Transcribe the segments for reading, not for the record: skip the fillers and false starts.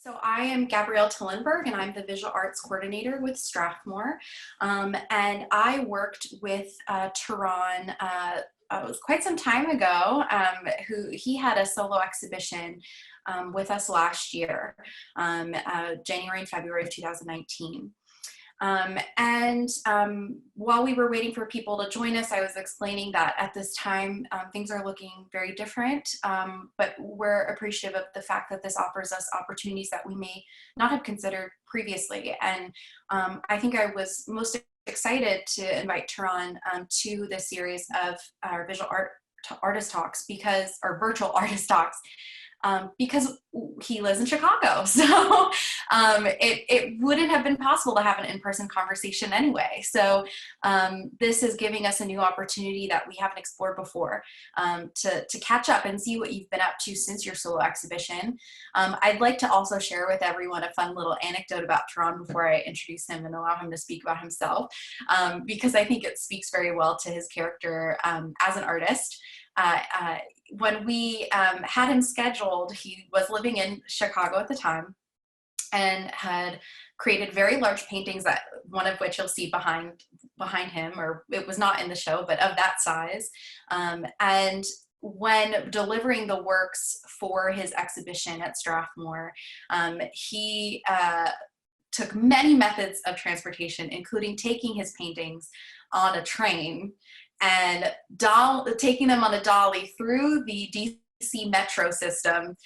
So I am Gabrielle Tillenberg, and I'm the visual arts coordinator with Strathmore. And I worked with Terron, it was quite some time ago, who he had a solo exhibition with us last year, January and February of 2019. While we were waiting for people to join us, I was explaining that at this time, things are looking very different, but we're appreciative of the fact that this offers us opportunities that we may not have considered previously. And I think I was most excited to invite Terron to this series of our visual artist talks or virtual artist talks, because he lives in Chicago. So it wouldn't have been possible to have an in-person conversation anyway. So this is giving us a new opportunity that we haven't explored before, to catch up and see what you've been up to since your solo exhibition. I'd like to also share with everyone a fun little anecdote about Terron before I introduce him and allow him to speak about himself, because I think it speaks very well to his character as an artist. When we had him scheduled, he was living in Chicago at the time and had created very large paintings, that one of which you'll see behind him, or it was not in the show, but of that size. And when delivering the works for his exhibition at Strathmore, he took many methods of transportation, including taking his paintings on a train and taking them on a dolly through the DC metro system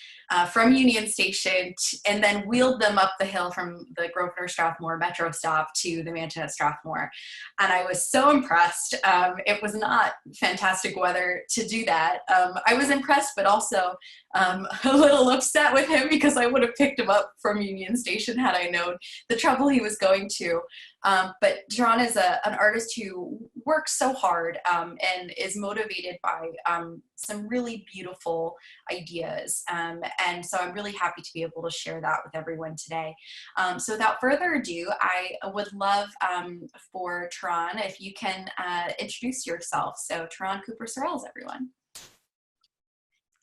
from Union Station, and then wheeled them up the hill from the Grosvenor Strathmore metro stop to the mansion at Strathmore. And I was so impressed. It was not fantastic weather to do that. I was impressed, but also a little upset with him, because I would have picked him up from Union Station had I known the trouble he was going to. But Terron is an artist who works so hard and is motivated by some really beautiful ideas. And so I'm really happy to be able to share that with everyone today. So without further ado, I would love for Terron, if you can introduce yourself. So Terron Cooper Sorrells, everyone.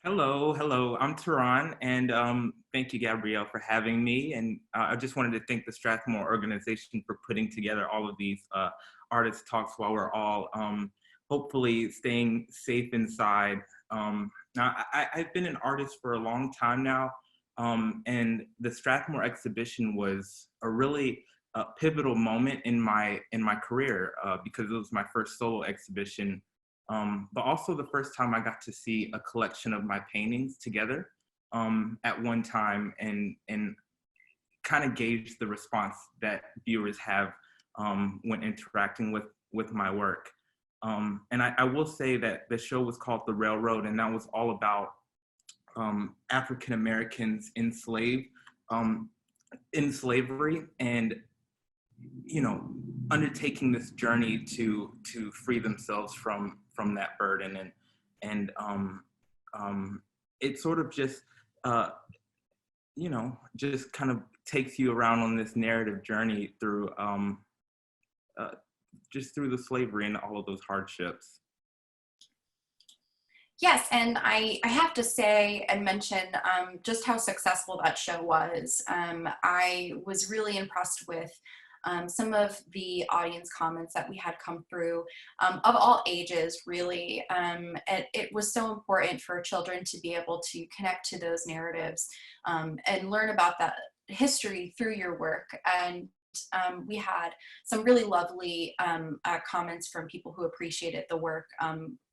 Hello, I'm Terron, and thank you, Gabrielle, for having me. And I just wanted to thank the Strathmore organization for putting together all of these artist talks while we're all hopefully staying safe inside. Now, I've been an artist for a long time now, and the Strathmore exhibition was a really pivotal moment in my career, because it was my first solo exhibition. But also the first time I got to see a collection of my paintings together at one time, and kind of gauge the response that viewers have when interacting with my work. And I will say that the show was called The Railroad, and that was all about African Americans enslaved in slavery, and undertaking this journey to free themselves from that burden, and it sort of just just kind of takes you around on this narrative journey through just through the slavery and all of those hardships. Yes, and I have to say and mention just how successful that show was. I was really impressed with some of the audience comments that we had come through, of all ages, really. It was so important for children to be able to connect to those narratives and learn about that history through your work. And we had some really lovely comments from people who appreciated the work,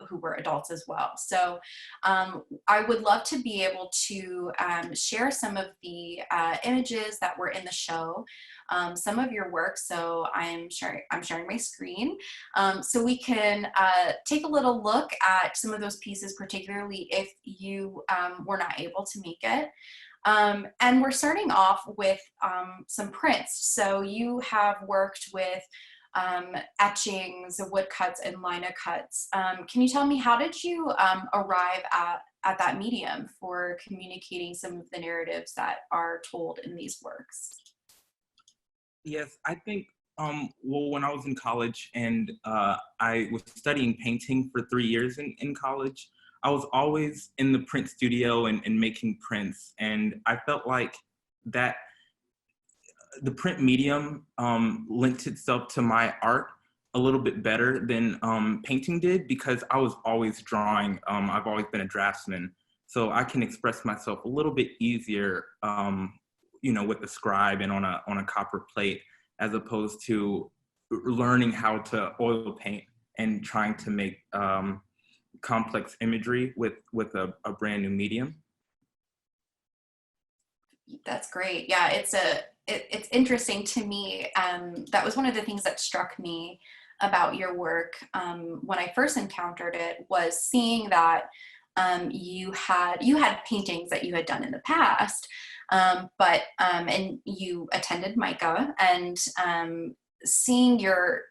who were adults as well. So I would love to be able to share some of the images that were in the show, some of your work. So I'm sharing my screen, so we can take a little look at some of those pieces, particularly if you were not able to make it. And we're starting off with some prints. So you have worked with etchings, woodcuts, and lino cuts. Can you tell me, how did you arrive at that medium for communicating some of the narratives that are told in these works? Yes, I think, well, when I was in college and I was studying painting for 3 years in college, I was always in the print studio and making prints. And I felt like that the print medium lent itself to my art a little bit better than painting did, because I was always drawing. I've always been a draftsman, so I can express myself a little bit easier, with the scribe and on a copper plate, as opposed to learning how to oil paint and trying to make complex imagery with a brand new medium. That's great. Yeah, it's interesting to me. That was one of the things that struck me about your work when I first encountered it, was seeing that you had paintings that you had done in the past, but and you attended MICA, and seeing your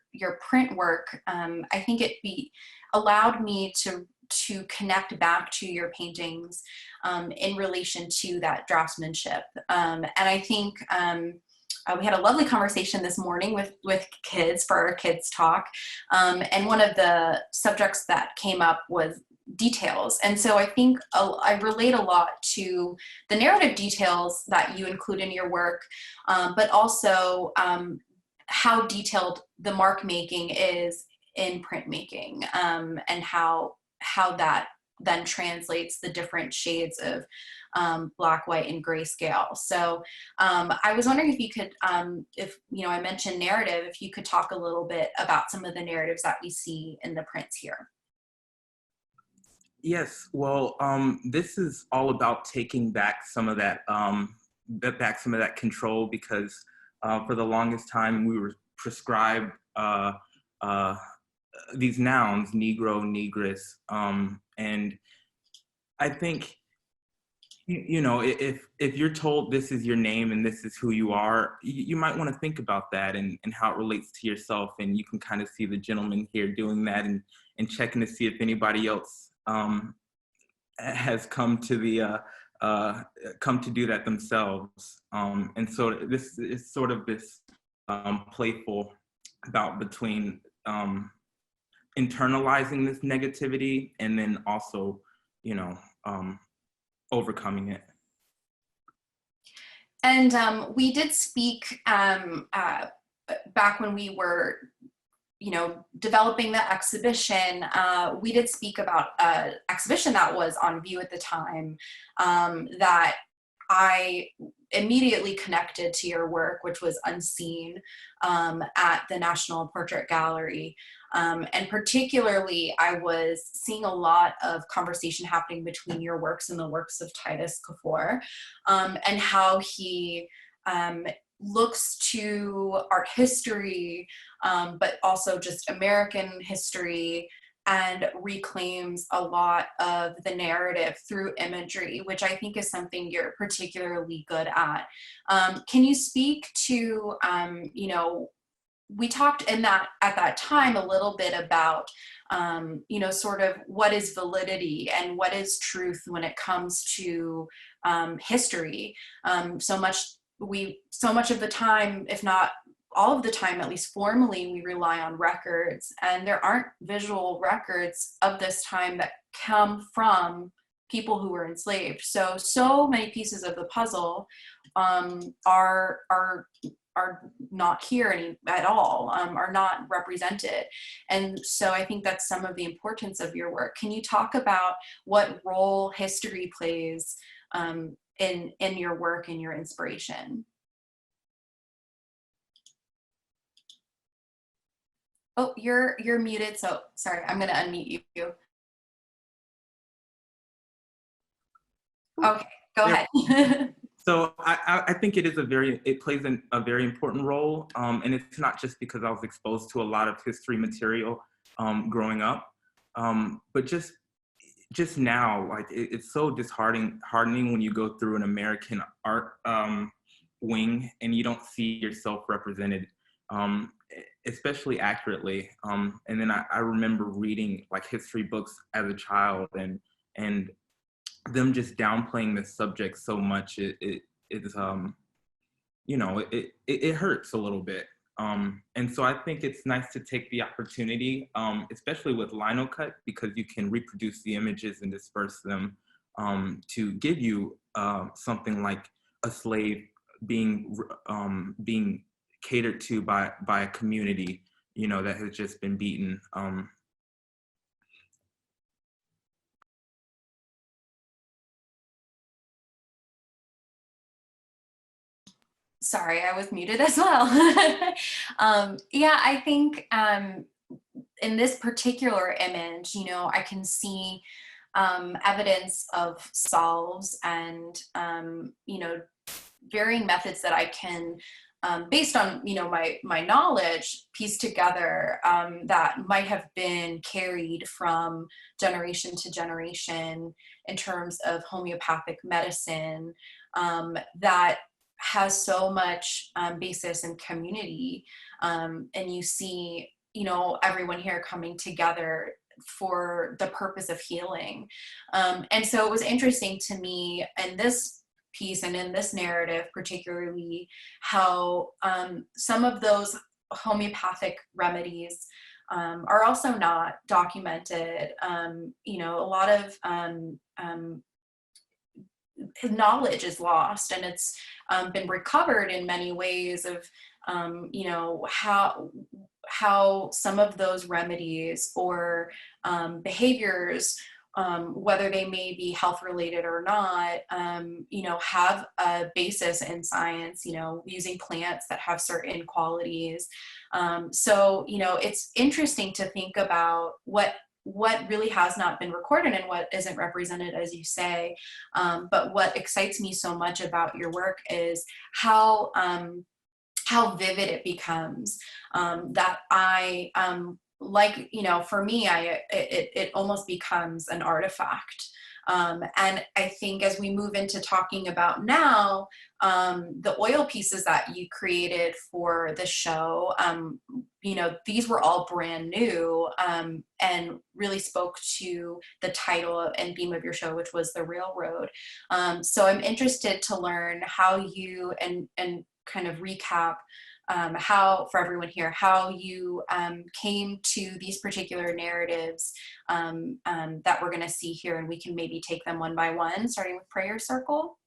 print work, I think allowed me to connect back to your paintings in relation to that draftsmanship. And I think we had a lovely conversation this morning with kids for our kids talk. And one of the subjects that came up was details. And so I think I relate a lot to the narrative details that you include in your work, but also how detailed the mark making is in printmaking, and how that then translates the different shades of black, white, and grayscale. So I was wondering if you could, if I mentioned narrative, if you could talk a little bit about some of the narratives that we see in the prints here. Yes, well, this is all about taking back some of that, control, because for the longest time we were prescribed these nouns, Negro, Negress, and I think, if you're told this is your name and this is who you are, you might want to think about that and how it relates to yourself. And you can kind of see the gentleman here doing that and checking to see if anybody else has come to do that themselves. And so this is sort of this playful bout between internalizing this negativity and then also, overcoming it. And we did speak back when we were, developing the exhibition. We did speak about an exhibition that was on view at the time that I immediately connected to your work, which was Unseen at the National Portrait Gallery. And particularly, I was seeing a lot of conversation happening between your works and the works of Titus Kafour, and how he looks to art history, but also just American history, and reclaims a lot of the narrative through imagery, which I think is something you're particularly good at. Can you speak to, we talked at that time a little bit about, sort of what is validity and what is truth when it comes to history. So much of the time, if not all of the time, at least formally, we rely on records, and there aren't visual records of this time that come from people who were enslaved. So many pieces of the puzzle are not here at all, are not represented. And so I think that's some of the importance of your work. Can you talk about what role history plays in your work and your inspiration? Oh, you're muted, so sorry, I'm gonna unmute you. Okay, go ahead. So I think it plays a very important role, and it's not just because I was exposed to a lot of history material growing up, but just now, like it's so disheartening when you go through an American art wing and you don't see yourself represented, especially accurately. And then I remember reading like history books as a child, and them just downplaying the subject so much, it hurts a little bit. And so I think it's nice to take the opportunity, especially with lino cut, because you can reproduce the images and disperse them, to give you something like a slave being being catered to by a community, you know, that has just been beaten. Sorry, I was muted as well. Yeah, I think in this particular image, you know, I can see evidence of solves and, you know, varying methods that I can, based on, you know, my knowledge, piece together that might have been carried from generation to generation in terms of homeopathic medicine, that has so much basis in community. And you see, you know, everyone here coming together for the purpose of healing. And so it was interesting to me in this piece and in this narrative particularly how some of those homeopathic remedies are also not documented. You know, a lot of knowledge is lost, and it's been recovered in many ways of you know, how some of those remedies or behaviors, whether they may be health related or not, you know, have a basis in science, you know, using plants that have certain qualities. So, you know, it's interesting to think about what really has not been recorded and what isn't represented, as you say. But what excites me so much about your work is how vivid it becomes, that I, like, you know, for me, it almost becomes an artifact. And I think as we move into talking about now, the oil pieces that you created for the show, you know, these were all brand new, and really spoke to the title and theme of your show, which was the railroad. So I'm interested to learn how you, and kind of recap how, for everyone here, how you came to these particular narratives that we're going to see here, and we can maybe take them one by one, starting with Prayer Circle.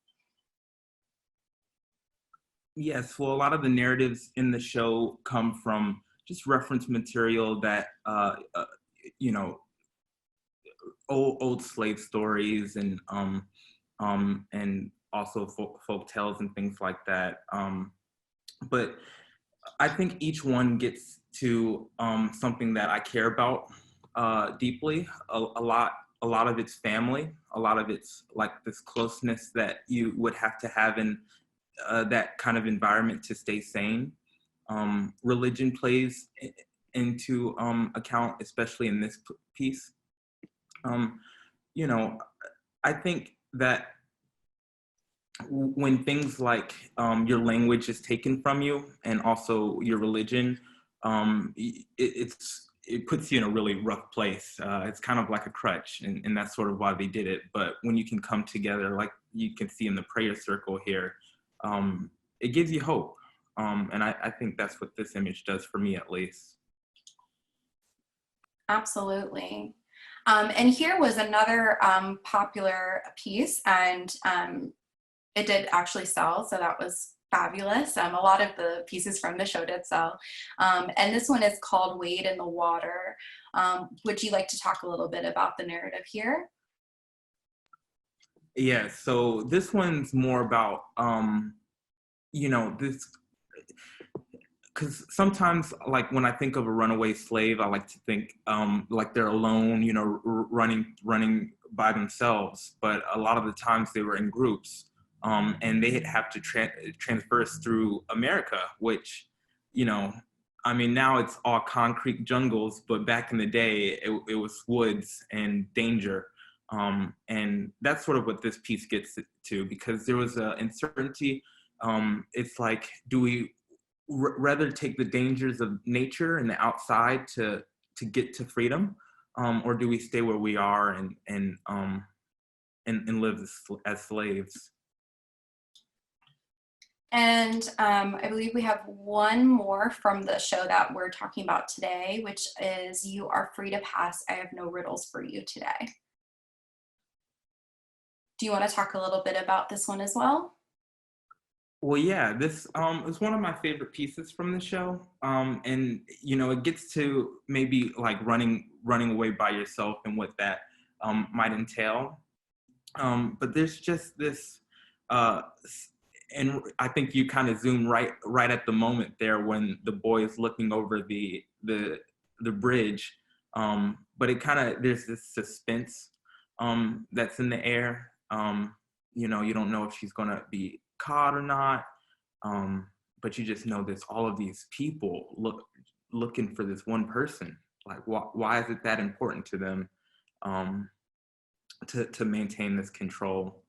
Yes, well, a lot of the narratives in the show come from just reference material that, you know, old slave stories and also folk tales and things like that. But I think each one gets to something that I care about deeply. A lot of it's family. A lot of it's like this closeness that you would have to have in that kind of environment to stay sane. Religion plays into account, especially in this piece. You know, I think that when things like your language is taken from you and also your religion, it puts you in a really rough place. It's kind of like a crutch, and that's sort of why they did it. But when you can come together, like you can see in the prayer circle here, it gives you hope. And I think that's what this image does for me, at least. Absolutely. And here was another popular piece, and it did actually sell, so that was fabulous. A lot of the pieces from the show did sell. And this one is called Wade in the Water. Would you like to talk a little bit about the narrative here? Yeah, so this one's more about, you know, this, because sometimes, like when I think of a runaway slave, I like to think like they're alone, you know, running by themselves. But a lot of the times they were in groups, and they'd have to traverse through America, which, you know, I mean, now it's all concrete jungles, but back in the day, it was woods and danger. And that's sort of what this piece gets to, because there was an uncertainty. It's like, do we rather take the dangers of nature and the outside to get to freedom, or do we stay where we are and live as slaves? And I believe we have one more from the show that we're talking about today, which is You Are Free to Pass. I have no riddles for you today. Do you want to talk a little bit about this one as well? Well, yeah, this is one of my favorite pieces from the show. And it gets to maybe like running away by yourself and what that might entail. But there's just this, and I think you kind of zoom right at the moment there when the boy is looking over the bridge. But it kind of there's this suspense that's in the air. You don't know if she's gonna be caught or not. But you just know there's all of these people looking for this one person. Like, why is it that important to them? Um, to maintain this control.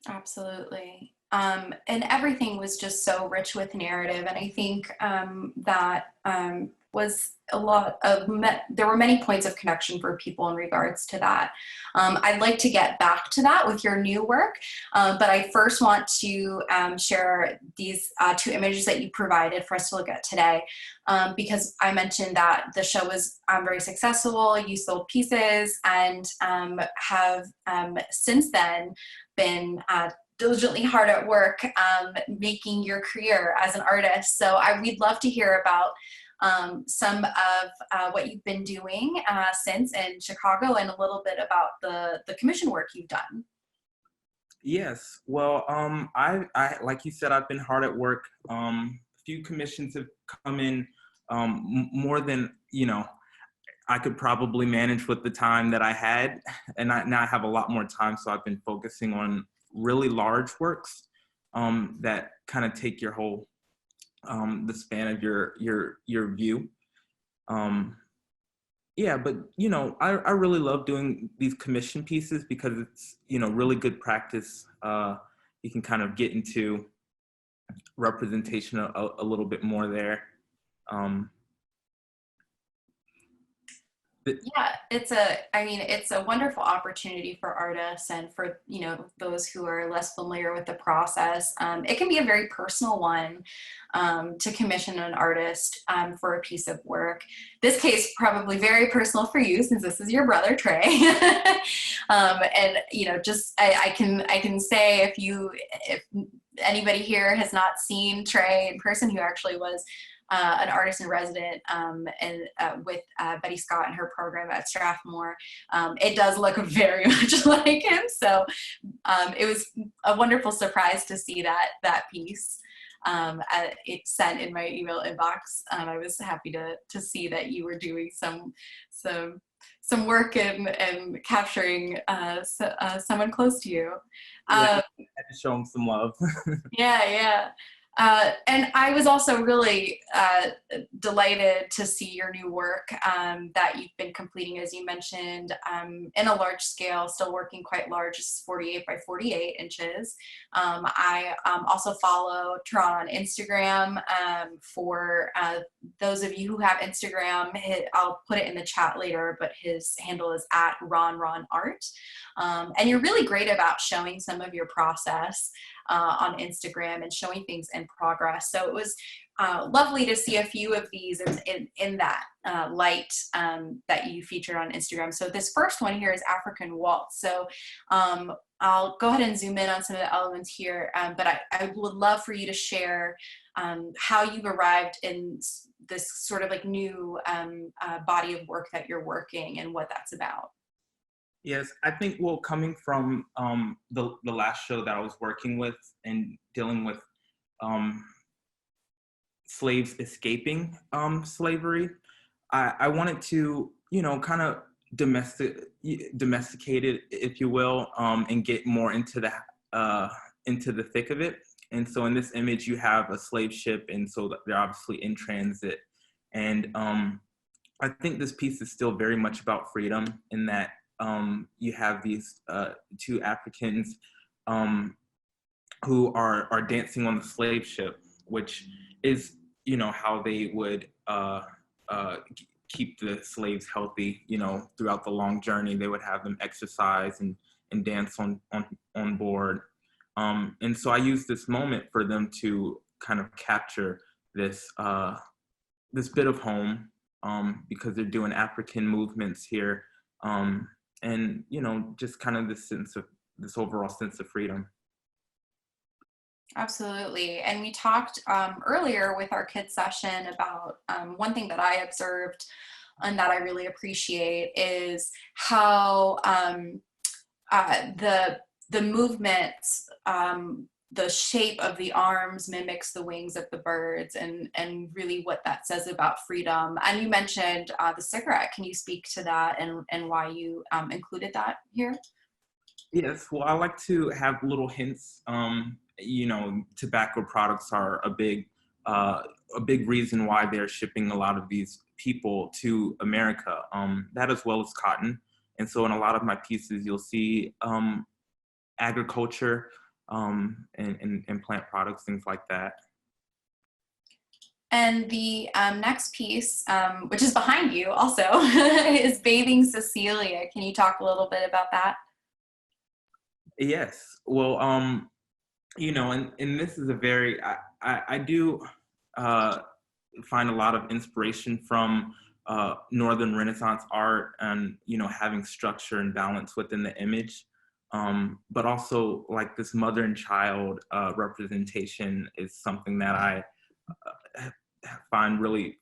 Absolutely. And everything was just so rich with narrative. And I think that was a lot of, there were many points of connection for people in regards to that. I'd like to get back to that with your new work, but I first want to share these two images that you provided for us to look at today, because I mentioned that the show was very successful, you sold pieces, and have since then been diligently hard at work making your career as an artist. So we'd love to hear about some of what you've been doing since in Chicago, and a little bit about the commission work you've done. Yes. Well, I like you said, I've been hard at work. A few commissions have come in, more than I could probably manage with the time that I had, and now I have a lot more time. So I've been focusing on really large works that kind of take your whole the span of your view. Yeah, but I really love doing these commission pieces because it's really good practice. You can kind of get into representation a little bit more there. Um, Yeah, it's a wonderful opportunity for artists and for, those who are less familiar with the process. It can be a very personal one to commission an artist for a piece of work. This case, probably very personal for you since this is your brother, Trey. And, I can say if anybody here has not seen Trey in person, who actually was an artist in resident and with Betty Scott and her program at Strathmore. It does look very much like him. So it was a wonderful surprise to see that piece. It sent in my email inbox. I was happy to see that you were doing some work and capturing someone close to you. yeah, I had to show him some love. Yeah. And I was also really delighted to see your new work that you've been completing, as you mentioned, in a large scale, still working quite large, it's 48 by 48 inches. I also follow Terron on Instagram. For those of you who have Instagram, I'll put it in the chat later, but his handle is at @RonRonArt. And you're really great about showing some of your process on Instagram and showing things in progress. So it was lovely to see a few of these in that light that you featured on Instagram. So this first one here is African Waltz. So I'll go ahead and zoom in on some of the elements here, but I would love for you to share how you've arrived in this sort of like new body of work that you're working and what that's about. Yes, I think, well, coming from the last show that I was working with and dealing with slaves escaping slavery, I wanted to, kind of domesticate it, if you will, and get more into the thick of it. And so in this image, you have a slave ship, and so they're obviously in transit. And I think this piece is still very much about freedom in that you have these two Africans who are dancing on the slave ship, which is how they would keep the slaves healthy. Throughout the long journey, they would have them exercise and dance on board. And so I used this moment for them to kind of capture this this bit of home, because they're doing African movements here. And just kind of this overall sense of freedom. Absolutely. And we talked earlier with our kids session about one thing that I observed and that I really appreciate is how the movements, the shape of the arms mimics the wings of the birds, and really what that says about freedom. And you mentioned the cigarette. Can you speak to that and why you included that here? Yes, well, I like to have little hints. Tobacco products are a big reason why they're shipping a lot of these people to America. That as well as cotton. And so in a lot of my pieces, you'll see agriculture and plant products, things like that. And the next piece, which is behind you also, is Bathing Cecelia. Can you talk a little bit about that? Yes. Well, and this is a very, I do uh, find a lot of inspiration from Northern Renaissance art and, having structure and balance within the image. But also like this mother and child representation is something that I find really,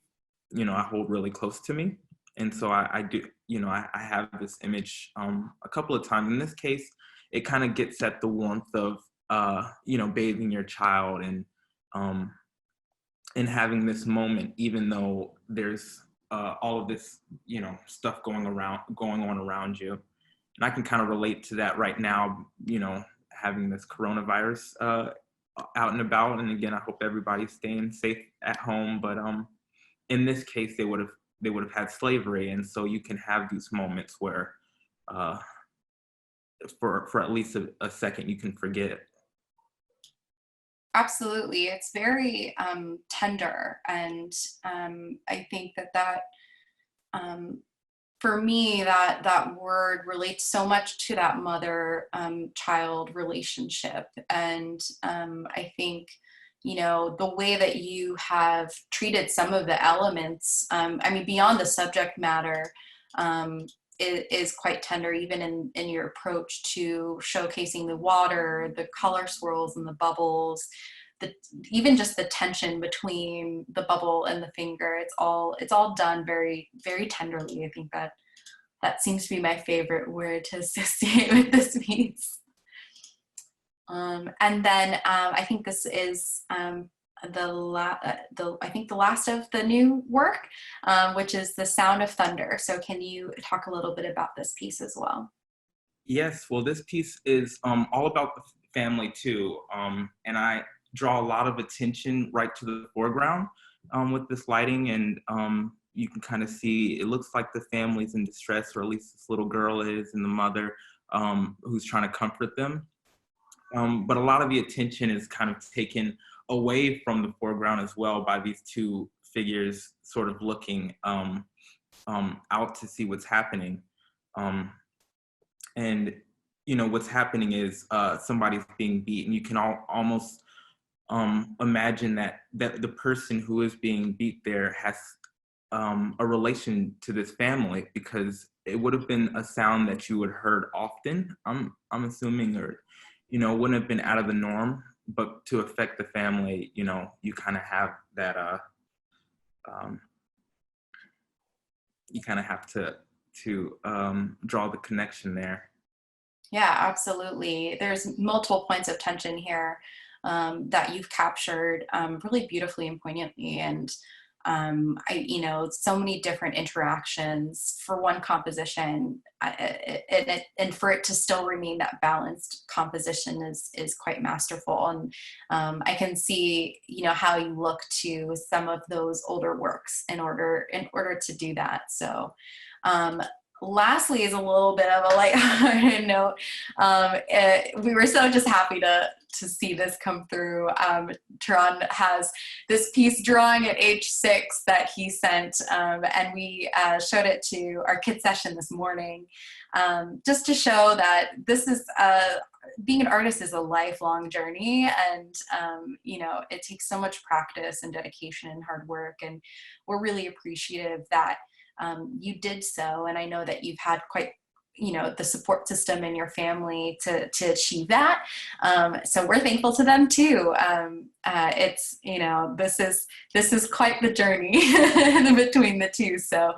I hold really close to me. And so I do, I have this image a couple of times. In this case, it kind of gets at the warmth of, bathing your child um, and having this moment, even though there's all of this, stuff going on around you. And I can kind of relate to that right now, having this coronavirus out and about. And again, I hope everybody's staying safe at home. But in this case, they would have had slavery, and so you can have these moments where, uh, for at least a second, you can forget. Absolutely. It's very tender. And I think that um, for me, that word relates so much to that mother child relationship. And I think, the way that you have treated some of the elements, I mean, beyond the subject matter, is quite tender, even in your approach to showcasing the water, the color swirls and the bubbles, the, even just the tension between the bubble and the finger. It's all done very, very tenderly. I think that seems to be my favorite word to associate with this piece. And then I think this is I think the last of the new work, which is The Sound of Thunder. So can you talk a little bit about this piece as well? Yes, well, this piece is all about the family too, and I draw a lot of attention right to the foreground with this lighting, and you can kind of see it looks like the family's in distress, or at least this little girl is, and the mother who's trying to comfort them. But a lot of the attention is kind of taken away from the foreground as well by these two figures sort of looking out to see what's happening. Um, and what's happening is somebody's being beaten. You can almost imagine that the person who is being beat there has a relation to this family, because it would have been a sound that you would heard often. I'm assuming, or wouldn't have been out of the norm, but to affect the family, you kind of have that. Um, you kind of have to draw the connection there. Yeah, absolutely. There's multiple points of tension here that you've captured really beautifully and poignantly. And so many different interactions for one composition, and for it to still remain that balanced composition is quite masterful. And I can see, how you look to some of those older works in order to do that. So. Lastly is a little bit of a lighthearted note. We were so just happy to see this come through. Terron has this piece drawing at age 6 that he sent, and we showed it to our kid session this morning, just to show that this is being an artist is a lifelong journey, and it takes so much practice and dedication and hard work, and we're really appreciative that you did so. And I know that you've had quite the support system in your family to achieve that. So we're thankful to them too. It's, this is quite the journey between the two. So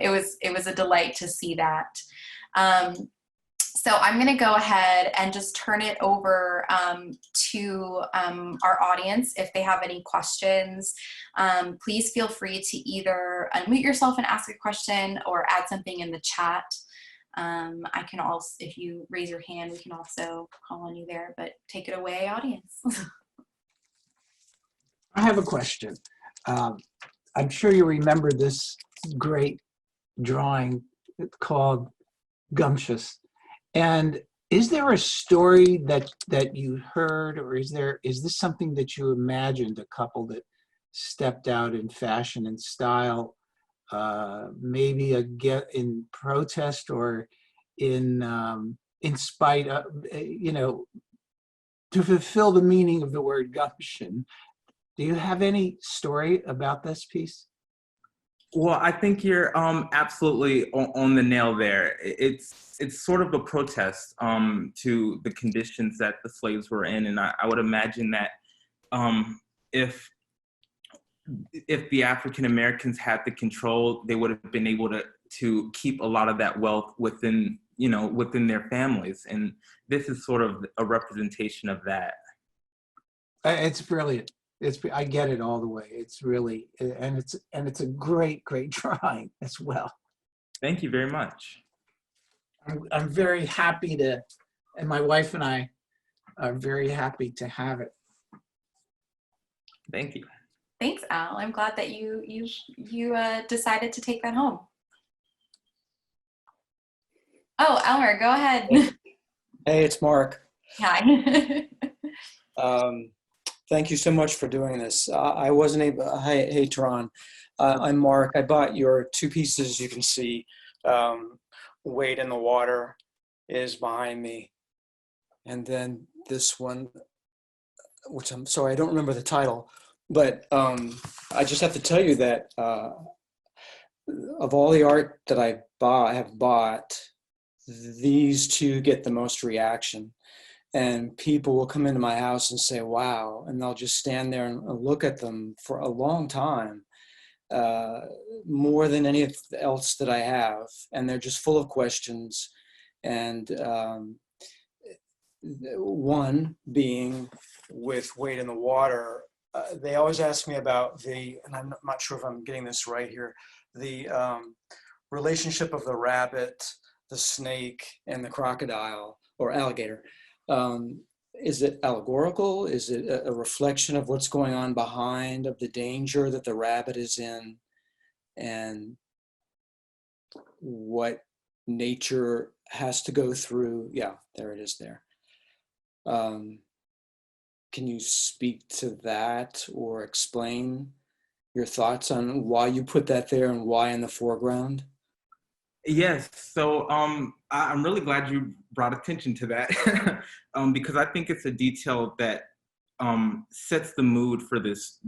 it was a delight to see that. So I'm going to go ahead and just turn it over to our audience. If they have any questions, please feel free to either unmute yourself and ask a question or add something in the chat. I can also, if you raise your hand, we can also call on you there, but take it away, audience. I have a question. I'm sure you remember this great drawing called Gumptious. And is there a story that you heard, or is this something that you imagined, a couple that stepped out in fashion and style, maybe in protest or in spite of, to fulfill the meaning of the word gumption? Do you have any story about this piece? Well, I think you're absolutely on the nail there. It's sort of a protest to the conditions that the slaves were in, and I would imagine that if the African Americans had the control, they would have been able to keep a lot of that wealth within their families, and this is sort of a representation of that. It's brilliant. I get it all the way. It's really, and it's a great drawing as well. Thank you very much. I'm very happy and my wife and I are very happy to have it. Thank you. Thanks, Al. I'm glad that you decided to take that home. Oh, Elmer, go ahead. Hey, it's Mark. Hi. Thank you so much for doing this. I wasn't able, hey, Terron. I'm Mark. I bought your two pieces. You can see Wade in the Water is behind me. And then this one, which I'm sorry, I don't remember the title, but I just have to tell you that of all the art that I have bought, these two get the most reaction. And people will come into my house and say, wow, and they'll just stand there and look at them for a long time, more than anything else that I have. And they're just full of questions. And one being with Wade in the Water, they always ask me about and I'm not sure if I'm getting this right here, the relationship of the rabbit, the snake, and the crocodile or alligator. Is it allegorical? Is it a reflection of what's going on behind, of the danger that the rabbit is in, and what nature has to go through? Yeah, there it is there. Can you speak to that or explain your thoughts on why you put that there and why in the foreground? Yes, so I'm really glad you brought attention to that because I think it's a detail that sets the mood for this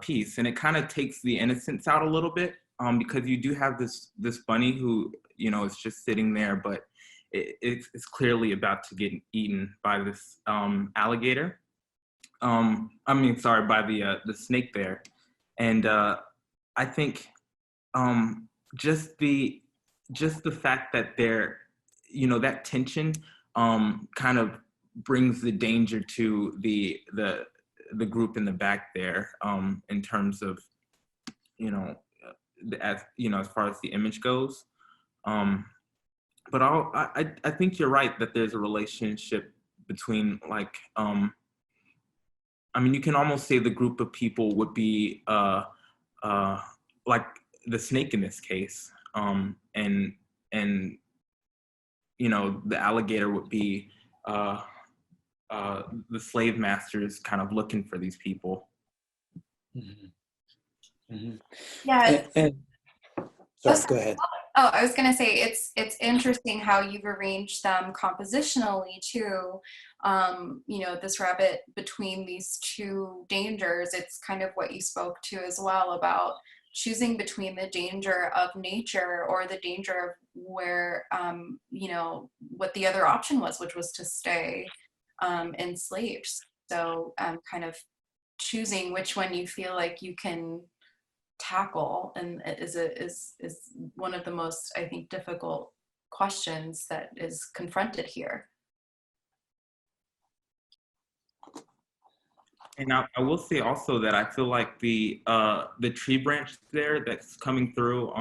piece, and it kind of takes the innocence out a little bit because you do have this bunny who is just sitting there, but it's clearly about to get eaten by this alligator. By the snake there, and I think. Just the fact that that tension kind of brings the danger to the group in the back there in terms of as far as the image goes. But I think you're right that there's a relationship between you can almost say the group of people would be like the snake in this case, and the alligator would be the slave masters kind of looking for these people. Mm-hmm. Mm-hmm. Yeah. Sorry, go ahead. Oh, I was going to say it's interesting how you've arranged them compositionally too. This rabbit between these two dangers. It's kind of what you spoke to as well about choosing between the danger of nature or the danger of where, you know, what the other option was, which was to stay enslaved. So kind of choosing which one you feel like you can tackle, and is one of the most, I think, difficult questions that is confronted here. And I will say also that I feel like the tree branch there that's coming through,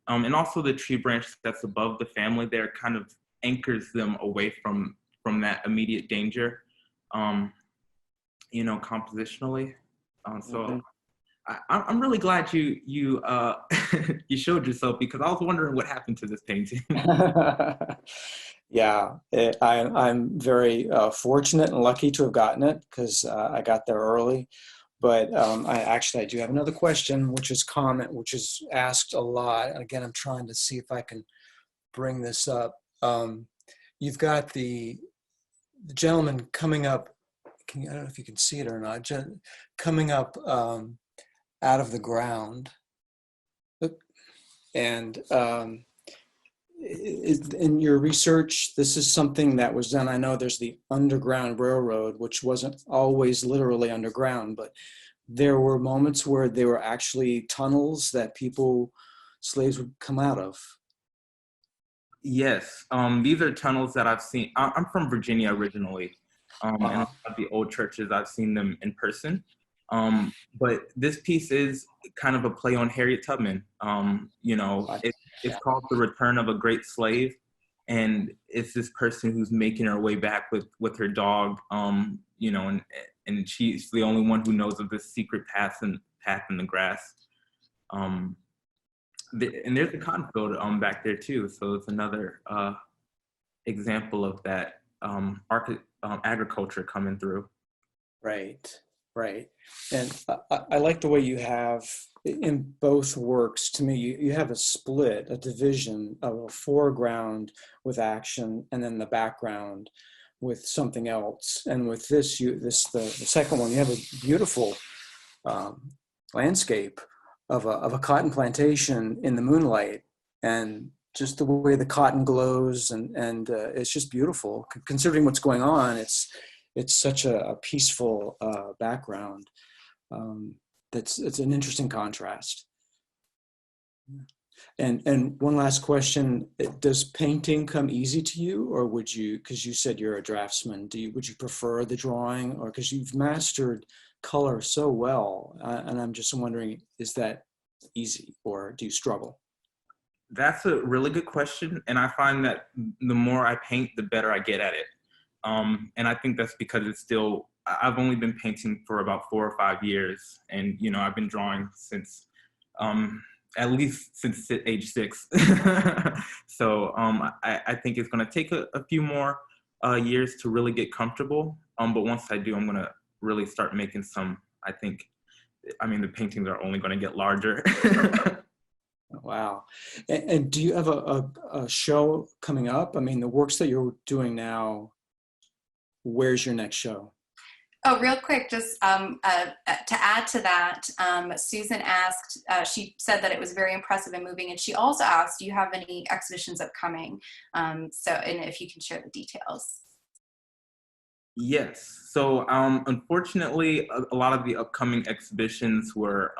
and also the tree branch that's above the family there kind of anchors them away from that immediate danger, you know, compositionally. So I'm really glad you you showed yourself, because I was wondering what happened to this painting. Yeah, I'm very fortunate and lucky to have gotten it, because I got there early. But I do have another question, which is asked a lot. Again, I'm trying to see if I can bring this up. You've got the gentleman coming up. I don't know if you can see it or not. Coming up out of the ground, and in your research, this is something that was done. I know there's the Underground Railroad, which wasn't always literally underground, but there were moments where there were actually tunnels that slaves would come out of. Yes, these are tunnels that I've seen. I'm from Virginia originally, and a lot of the old churches, I've seen them in person. But this piece is kind of a play on Harriet Tubman. You know, it's called The Return of a Great Slave, and it's this person who's making her way back with her dog. You know, and she's the only one who knows of this secret path in the grass. And there's a cotton field back there too, so it's another example of that agriculture coming through. Right. And I like the way you have in both works. To me, you have a division of a foreground with action, and then the background with something else. And with this, the second one, you have a beautiful landscape of a cotton plantation in the moonlight, and just the way the cotton glows, and it's just beautiful. Considering what's going on, it's such a peaceful background. It's an interesting contrast. And one last question: does painting come easy to you, or would you? Because you said you're a draftsman. Would you prefer the drawing, or because you've mastered color so well? And I'm just wondering, is that easy, or do you struggle? That's a really good question, and I find that the more I paint, the better I get at it. And I think that's because I've only been painting for about 4 or 5 years, and you know, I've been drawing since at least since age 6. So I think it's going to take a few more years to really get comfortable. But once I do, I'm going to really start making some. The paintings are only going to get larger. Wow. And do you have a show coming up? I mean, the works that you're doing now, where's your next show? Oh, real quick, just to add to that, Susan asked, she said that it was very impressive and moving, and she also asked, do you have any exhibitions upcoming? And if you can share the details. Yes. So unfortunately, a lot of the upcoming exhibitions were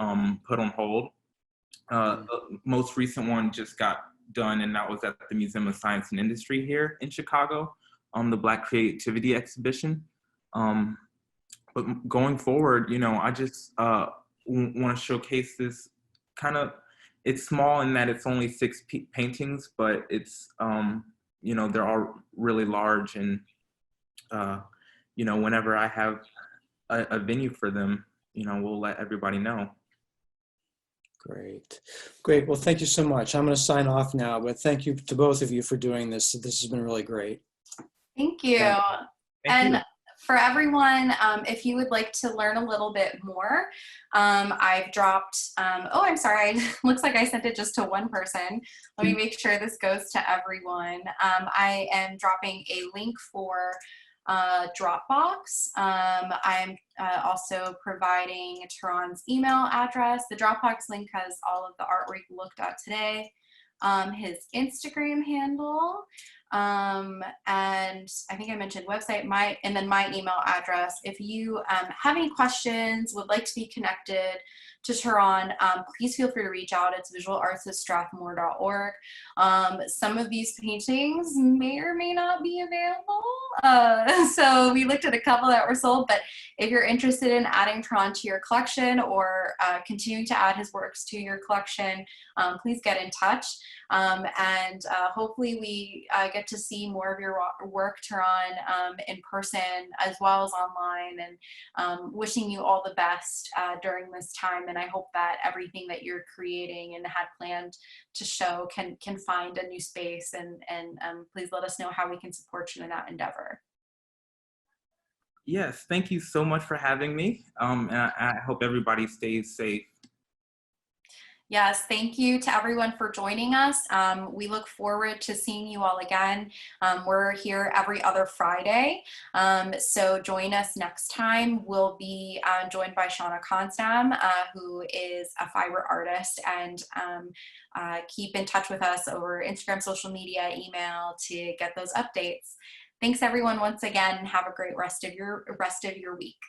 put on hold. The most recent one just got done, and that was at the Museum of Science and Industry here in Chicago, the Black Creativity exhibition. But going forward, you know, I just want to showcase this it's small in that it's only 6 paintings, but it's, you know, they're all really large, and, you know, whenever I have a venue for them, you know, we'll let everybody know. Great. Well, thank you so much. I'm going to sign off now, but thank you to both of you for doing this. This has been really great. Thank you. Thank you. For everyone, if you would like to learn a little bit more, I've dropped, I'm sorry, looks like I sent it just to one person. Let me make sure this goes to everyone. I am dropping a link for Dropbox. I'm also providing Terron's email address. The Dropbox link has all of the artwork we looked at today, his Instagram handle, and I think I mentioned website, and then my email address. If you have any questions, would like to be connected to Terron, please feel free to reach out. It's visualarts@strathmore.org. Some of these paintings may or may not be available. So we looked at a couple that were sold, but if you're interested in adding Terron to your collection or continuing to add his works to your collection, please get in touch. And hopefully we get to see more of your work, Terron, in person as well as online, and wishing you all the best during this time. And I hope that everything that you're creating and had planned to show can find a new space, and please let us know how we can support you in that endeavor. Yes, thank you so much for having me. And I hope everybody stays safe. Yes, thank you to everyone for joining us. We look forward to seeing you all again. We're here every other Friday, so join us next time. We'll be joined by Shauna Constam, who is a fiber artist, and keep in touch with us over Instagram, social media, email to get those updates. Thanks everyone once again, and have a great rest of your week.